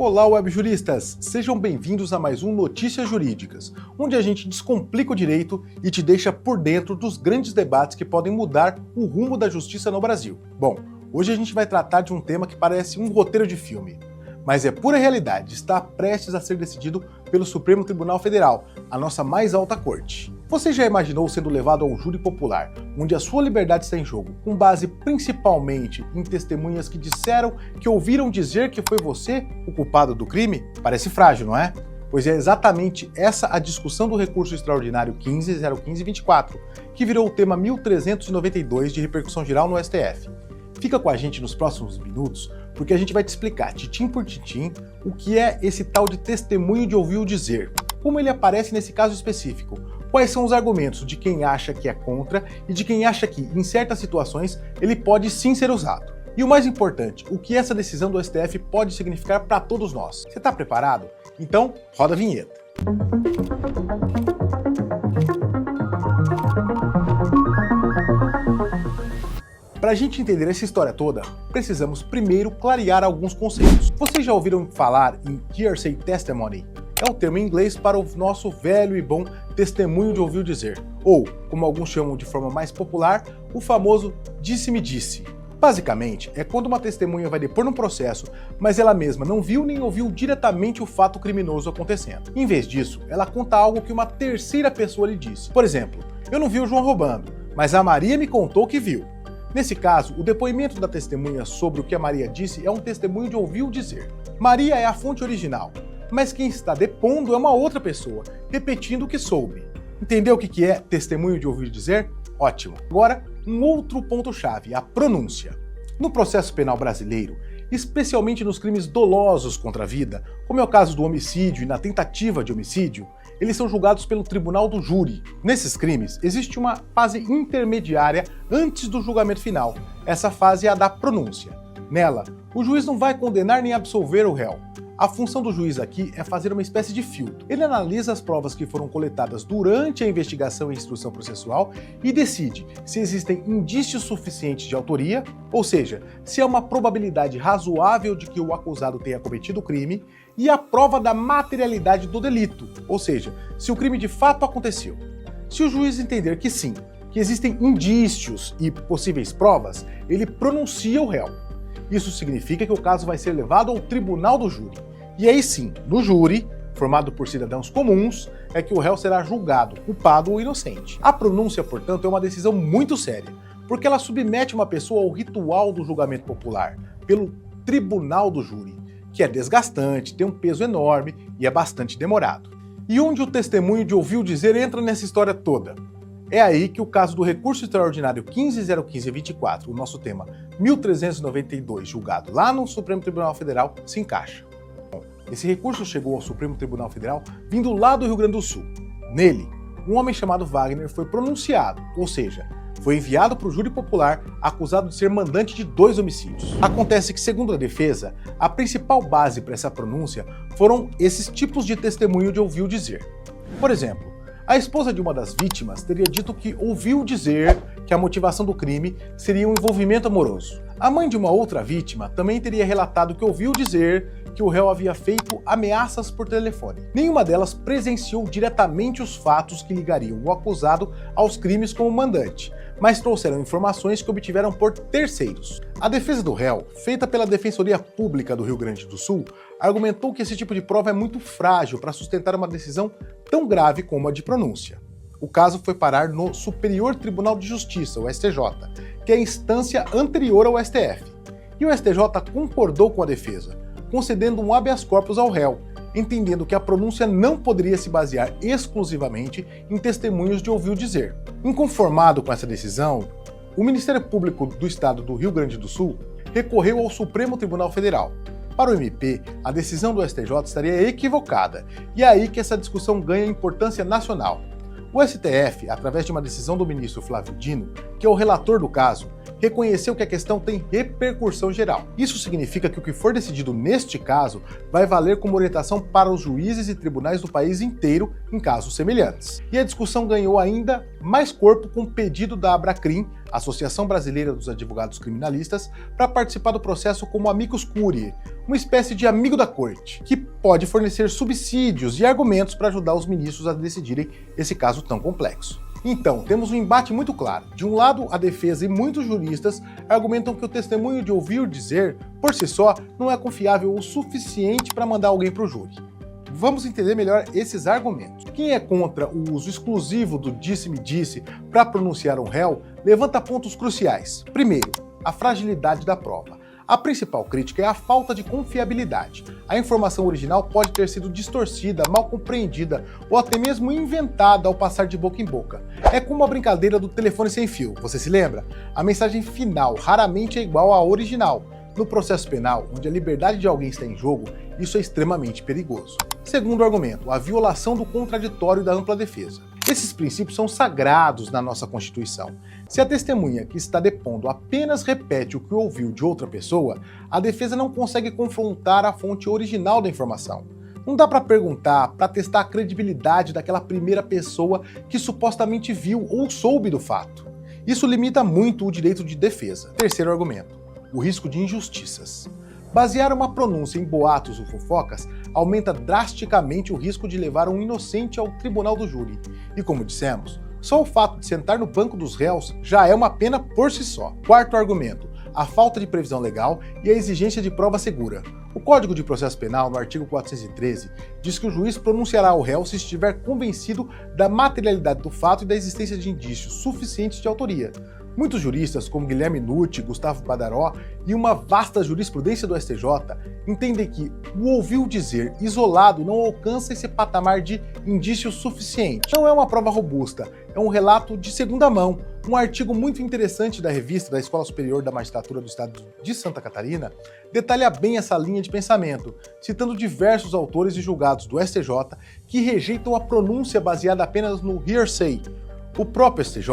Olá, webjuristas! Sejam bem-vindos a mais um Notícias Jurídicas, onde a gente descomplica o direito e te deixa por dentro dos grandes debates que podem mudar o rumo da justiça no Brasil. Bom, hoje a gente vai tratar de um tema que parece um roteiro de filme, mas é pura realidade, está prestes a ser decidido pelo Supremo Tribunal Federal, a nossa mais alta corte. Você já imaginou sendo levado ao júri popular, onde a sua liberdade está em jogo, com base principalmente em testemunhas que disseram que ouviram dizer que foi você o culpado do crime? Parece frágil, não é? Pois é exatamente essa a discussão do recurso extraordinário 15.015.24, que virou o tema 1392 de repercussão geral no STF. Fica com a gente nos próximos minutos, porque a gente vai te explicar, titim por titim, o que é esse tal de testemunho de ouviu dizer, como ele aparece nesse caso específico, quais são os argumentos de quem acha que é contra e de quem acha que, em certas situações, ele pode sim ser usado. E o mais importante, o que essa decisão do STF pode significar para todos nós. Você está preparado? Então, roda a vinheta. Para a gente entender essa história toda, precisamos primeiro clarear alguns conceitos. Vocês já ouviram falar em hearsay testimony? É o termo em inglês para o nosso velho e bom testemunho de ouviu dizer, ou, como alguns chamam de forma mais popular, o famoso disse-me disse. Basicamente, é quando uma testemunha vai depor num processo, mas ela mesma não viu nem ouviu diretamente o fato criminoso acontecendo. Em vez disso, ela conta algo que uma terceira pessoa lhe disse. Por exemplo, eu não vi o João roubando, mas a Maria me contou que viu. Nesse caso, o depoimento da testemunha sobre o que a Maria disse é um testemunho de ouviu dizer. Maria é a fonte original, mas quem está depondo é uma outra pessoa, repetindo o que soube. Entendeu o que é testemunho de ouviu dizer? Ótimo! Agora, um outro ponto-chave, a pronúncia. No processo penal brasileiro, especialmente nos crimes dolosos contra a vida, como é o caso do homicídio e na tentativa de homicídio, eles são julgados pelo tribunal do júri. Nesses crimes, existe uma fase intermediária antes do julgamento final. Essa fase é a da pronúncia. Nela, o juiz não vai condenar nem absolver o réu. A função do juiz aqui é fazer uma espécie de filtro. Ele analisa as provas que foram coletadas durante a investigação e instrução processual e decide se existem indícios suficientes de autoria, ou seja, se há uma probabilidade razoável de que o acusado tenha cometido o crime, e a prova da materialidade do delito, ou seja, se o crime de fato aconteceu. Se o juiz entender que sim, que existem indícios e possíveis provas, ele pronuncia o réu. Isso significa que o caso vai ser levado ao tribunal do júri. E aí sim, no júri, formado por cidadãos comuns, é que o réu será julgado, culpado ou inocente. A pronúncia, portanto, é uma decisão muito séria, porque ela submete uma pessoa ao ritual do julgamento popular, pelo tribunal do júri, que é desgastante, tem um peso enorme e é bastante demorado. E onde o testemunho de ouviu dizer entra nessa história toda? É aí que o caso do recurso extraordinário 15.015.24, o nosso tema 1392, julgado lá no Supremo Tribunal Federal, se encaixa. Bom, esse recurso chegou ao Supremo Tribunal Federal vindo lá do Rio Grande do Sul. Nele, um homem chamado Wagner foi pronunciado, ou seja, foi enviado para o júri popular acusado de ser mandante de 2 homicídios. Acontece que, segundo a defesa, a principal base para essa pronúncia foram esses tipos de testemunho de ouviu dizer. Por exemplo, a esposa de uma das vítimas teria dito que ouviu dizer que a motivação do crime seria um envolvimento amoroso. A mãe de uma outra vítima também teria relatado que ouviu dizer que o réu havia feito ameaças por telefone. Nenhuma delas presenciou diretamente os fatos que ligariam o acusado aos crimes como mandante, mas trouxeram informações que obtiveram por terceiros. A defesa do réu, feita pela Defensoria Pública do Rio Grande do Sul, argumentou que esse tipo de prova é muito frágil para sustentar uma decisão tão grave como a de pronúncia. O caso foi parar no Superior Tribunal de Justiça, o STJ, que é a instância anterior ao STF. E o STJ concordou com a defesa, concedendo um habeas corpus ao réu, entendendo que a pronúncia não poderia se basear exclusivamente em testemunhos de ouviu dizer. Inconformado com essa decisão, o Ministério Público do Estado do Rio Grande do Sul recorreu ao Supremo Tribunal Federal. Para o MP, a decisão do STJ estaria equivocada, e é aí que essa discussão ganha importância nacional. O STF, através de uma decisão do ministro Flávio Dino, que é o relator do caso, reconheceu que a questão tem repercussão geral. Isso significa que o que for decidido neste caso vai valer como orientação para os juízes e tribunais do país inteiro em casos semelhantes. E a discussão ganhou ainda mais corpo com o pedido da Abracrim, Associação Brasileira dos Advogados Criminalistas, para participar do processo como amicus curiae, uma espécie de amigo da corte, que pode fornecer subsídios e argumentos para ajudar os ministros a decidirem esse caso tão complexo. Então, temos um embate muito claro. De um lado, a defesa e muitos juristas argumentam que o testemunho de ouvir dizer, por si só, não é confiável o suficiente para mandar alguém para o júri. Vamos entender melhor esses argumentos. Quem é contra o uso exclusivo do disse-me-disse para pronunciar um réu, levanta pontos cruciais. Primeiro, a fragilidade da prova. A principal crítica é a falta de confiabilidade. A informação original pode ter sido distorcida, mal compreendida ou até mesmo inventada ao passar de boca em boca. É como a brincadeira do telefone sem fio, você se lembra? A mensagem final raramente é igual à original. No processo penal, onde a liberdade de alguém está em jogo, isso é extremamente perigoso. Segundo argumento, a violação do contraditório e da ampla defesa. Esses princípios são sagrados na nossa Constituição. Se a testemunha que está depondo apenas repete o que ouviu de outra pessoa, a defesa não consegue confrontar a fonte original da informação. Não dá para perguntar, para testar a credibilidade daquela primeira pessoa que supostamente viu ou soube do fato. Isso limita muito o direito de defesa. Terceiro argumento, o risco de injustiças. Basear uma pronúncia em boatos ou fofocas aumenta drasticamente o risco de levar um inocente ao tribunal do júri. E como dissemos, só o fato de sentar no banco dos réus já é uma pena por si só. Quarto argumento, a falta de previsão legal e a exigência de prova segura. O Código de Processo Penal, no artigo 413, diz que o juiz pronunciará o réu se estiver convencido da materialidade do fato e da existência de indícios suficientes de autoria. Muitos juristas, como Guilherme Nutti, Gustavo Badaró e uma vasta jurisprudência do STJ, entendem que o ouviu dizer isolado não alcança esse patamar de indício suficiente. Não é uma prova robusta, é um relato de segunda mão. Um artigo muito interessante da revista da Escola Superior da Magistratura do Estado de Santa Catarina detalha bem essa linha de pensamento, citando diversos autores e julgados do STJ que rejeitam a pronúncia baseada apenas no hearsay. O próprio STJ,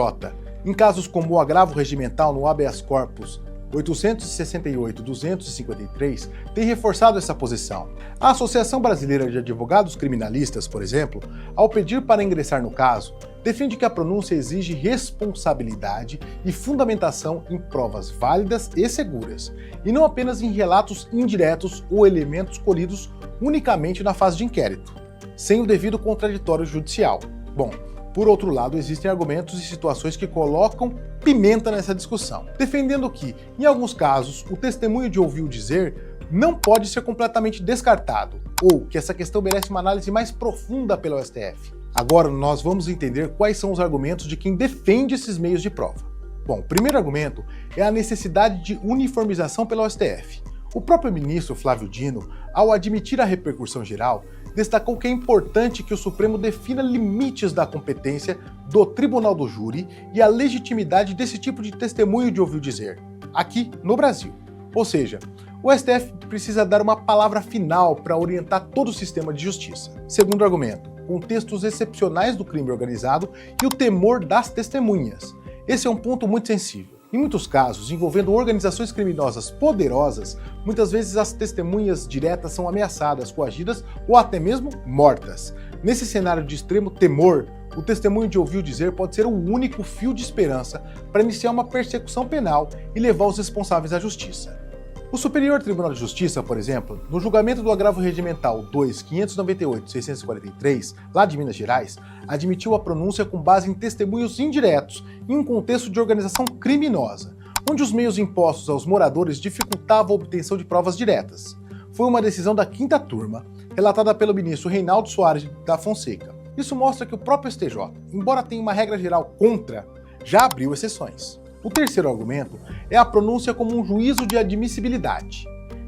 em casos como o agravo regimental no habeas corpus 868-253, tem reforçado essa posição. A Associação Brasileira de Advogados Criminalistas, por exemplo, ao pedir para ingressar no caso, defende que a pronúncia exige responsabilidade e fundamentação em provas válidas e seguras, e não apenas em relatos indiretos ou elementos colhidos unicamente na fase de inquérito, sem o devido contraditório judicial. Bom, por outro lado, existem argumentos e situações que colocam pimenta nessa discussão, defendendo que, em alguns casos, o testemunho de ouviu dizer não pode ser completamente descartado, ou que essa questão merece uma análise mais profunda pelo STF. Agora nós vamos entender quais são os argumentos de quem defende esses meios de prova. Bom, o primeiro argumento é a necessidade de uniformização pelo STF. O próprio ministro Flávio Dino, ao admitir a repercussão geral, destacou que é importante que o Supremo defina limites da competência do Tribunal do Júri e a legitimidade desse tipo de testemunho de ouviu dizer, aqui no Brasil. Ou seja, o STF precisa dar uma palavra final para orientar todo o sistema de justiça. Segundo argumento, contextos excepcionais do crime organizado e o temor das testemunhas. Esse é um ponto muito sensível. Em muitos casos, envolvendo organizações criminosas poderosas, muitas vezes as testemunhas diretas são ameaçadas, coagidas ou até mesmo mortas. Nesse cenário de extremo temor, o testemunho de ouviu dizer pode ser o único fio de esperança para iniciar uma persecução penal e levar os responsáveis à justiça. O Superior Tribunal de Justiça, por exemplo, no julgamento do agravo regimental 2.598/643, lá de Minas Gerais, admitiu a pronúncia com base em testemunhos indiretos em um contexto de organização criminosa, onde os meios impostos aos moradores dificultavam a obtenção de provas diretas. Foi uma decisão da quinta turma, relatada pelo ministro Reinaldo Soares da Fonseca. Isso mostra que o próprio STJ, embora tenha uma regra geral contra, já abriu exceções. O terceiro argumento é a pronúncia como um juízo de admissibilidade.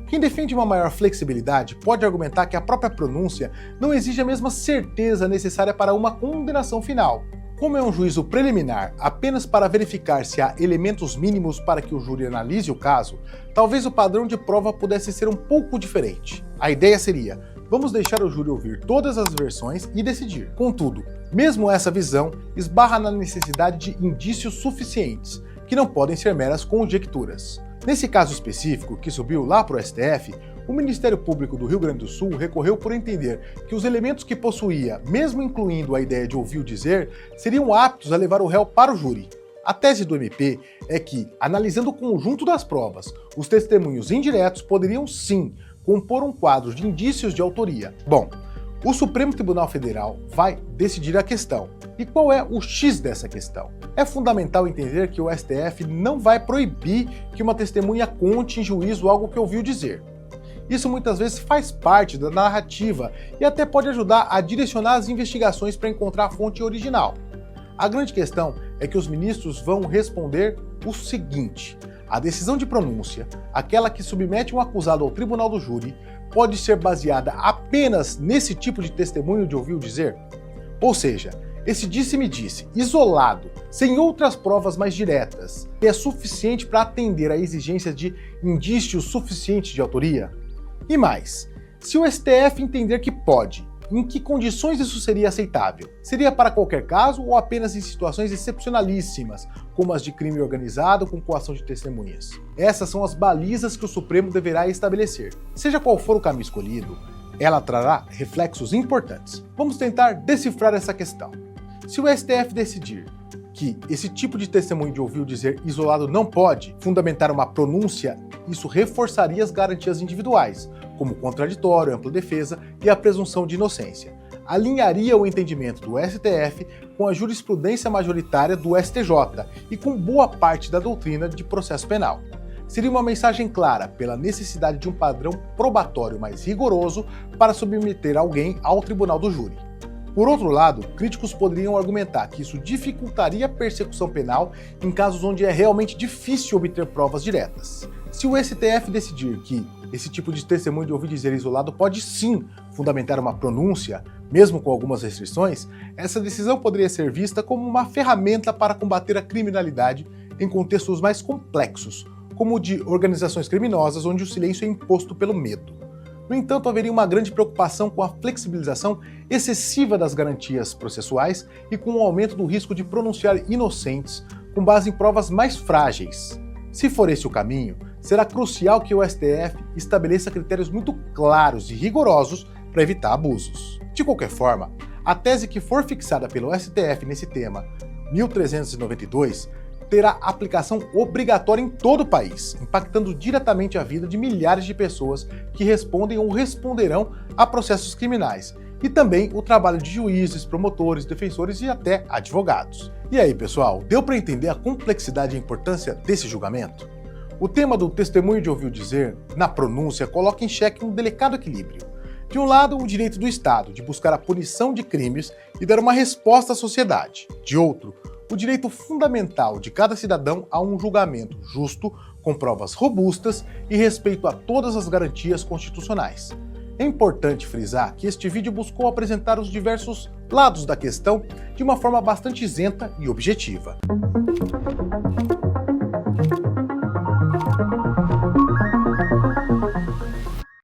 Quem defende uma maior flexibilidade pode argumentar que a própria pronúncia não exige a mesma certeza necessária para uma condenação final. Como é um juízo preliminar apenas para verificar se há elementos mínimos para que o júri analise o caso, talvez o padrão de prova pudesse ser um pouco diferente. A ideia seria: vamos deixar o júri ouvir todas as versões e decidir. Contudo, mesmo essa visão esbarra na necessidade de indícios suficientes, que não podem ser meras conjecturas. Nesse caso específico, que subiu lá para o STF, o Ministério Público do Rio Grande do Sul recorreu por entender que os elementos que possuía, mesmo incluindo a ideia de ouvir dizer, seriam aptos a levar o réu para o júri. A tese do MP é que, analisando o conjunto das provas, os testemunhos indiretos poderiam sim compor um quadro de indícios de autoria. Bom, o Supremo Tribunal Federal vai decidir a questão. E qual é o X dessa questão? É fundamental entender que o STF não vai proibir que uma testemunha conte em juízo algo que ouviu dizer. Isso muitas vezes faz parte da narrativa e até pode ajudar a direcionar as investigações para encontrar a fonte original. A grande questão é que os ministros vão responder o seguinte: a decisão de pronúncia, aquela que submete um acusado ao tribunal do júri, pode ser baseada apenas nesse tipo de testemunho de ouvir dizer? Ou seja, esse disse-me-disse, isolado, sem outras provas mais diretas, é suficiente para atender à exigência de indícios suficientes de autoria? E mais, se o STF entender que pode, em que condições isso seria aceitável? Seria para qualquer caso ou apenas em situações excepcionalíssimas, como as de crime organizado com coação de testemunhas? Essas são as balizas que o Supremo deverá estabelecer. Seja qual for o caminho escolhido, ela trará reflexos importantes. Vamos tentar decifrar essa questão. Se o STF decidir que esse tipo de testemunho de ouvir dizer isolado não pode fundamentar uma pronúncia, isso reforçaria as garantias individuais, como contraditório, ampla defesa e a presunção de inocência. Alinharia o entendimento do STF com a jurisprudência majoritária do STJ e com boa parte da doutrina de processo penal. Seria uma mensagem clara pela necessidade de um padrão probatório mais rigoroso para submeter alguém ao tribunal do júri. Por outro lado, críticos poderiam argumentar que isso dificultaria a persecução penal em casos onde é realmente difícil obter provas diretas. Se o STF decidir que esse tipo de testemunho de ouvir dizer isolado pode sim fundamentar uma pronúncia, mesmo com algumas restrições, essa decisão poderia ser vista como uma ferramenta para combater a criminalidade em contextos mais complexos, como o de organizações criminosas onde o silêncio é imposto pelo medo. No entanto, haveria uma grande preocupação com a flexibilização excessiva das garantias processuais e com o aumento do risco de pronunciar inocentes com base em provas mais frágeis. Se for esse o caminho, será crucial que o STF estabeleça critérios muito claros e rigorosos para evitar abusos. De qualquer forma, a tese que for fixada pelo STF nesse tema, 1392, terá aplicação obrigatória em todo o país, impactando diretamente a vida de milhares de pessoas que respondem ou responderão a processos criminais, e também o trabalho de juízes, promotores, defensores e até advogados. E aí, pessoal, deu para entender a complexidade e a importância desse julgamento? O tema do testemunho de ouvir dizer, na pronúncia, coloca em xeque um delicado equilíbrio. De um lado, o direito do Estado de buscar a punição de crimes e dar uma resposta à sociedade. De outro, o direito fundamental de cada cidadão a um julgamento justo, com provas robustas e respeito a todas as garantias constitucionais. É importante frisar que este vídeo buscou apresentar os diversos lados da questão de uma forma bastante isenta e objetiva.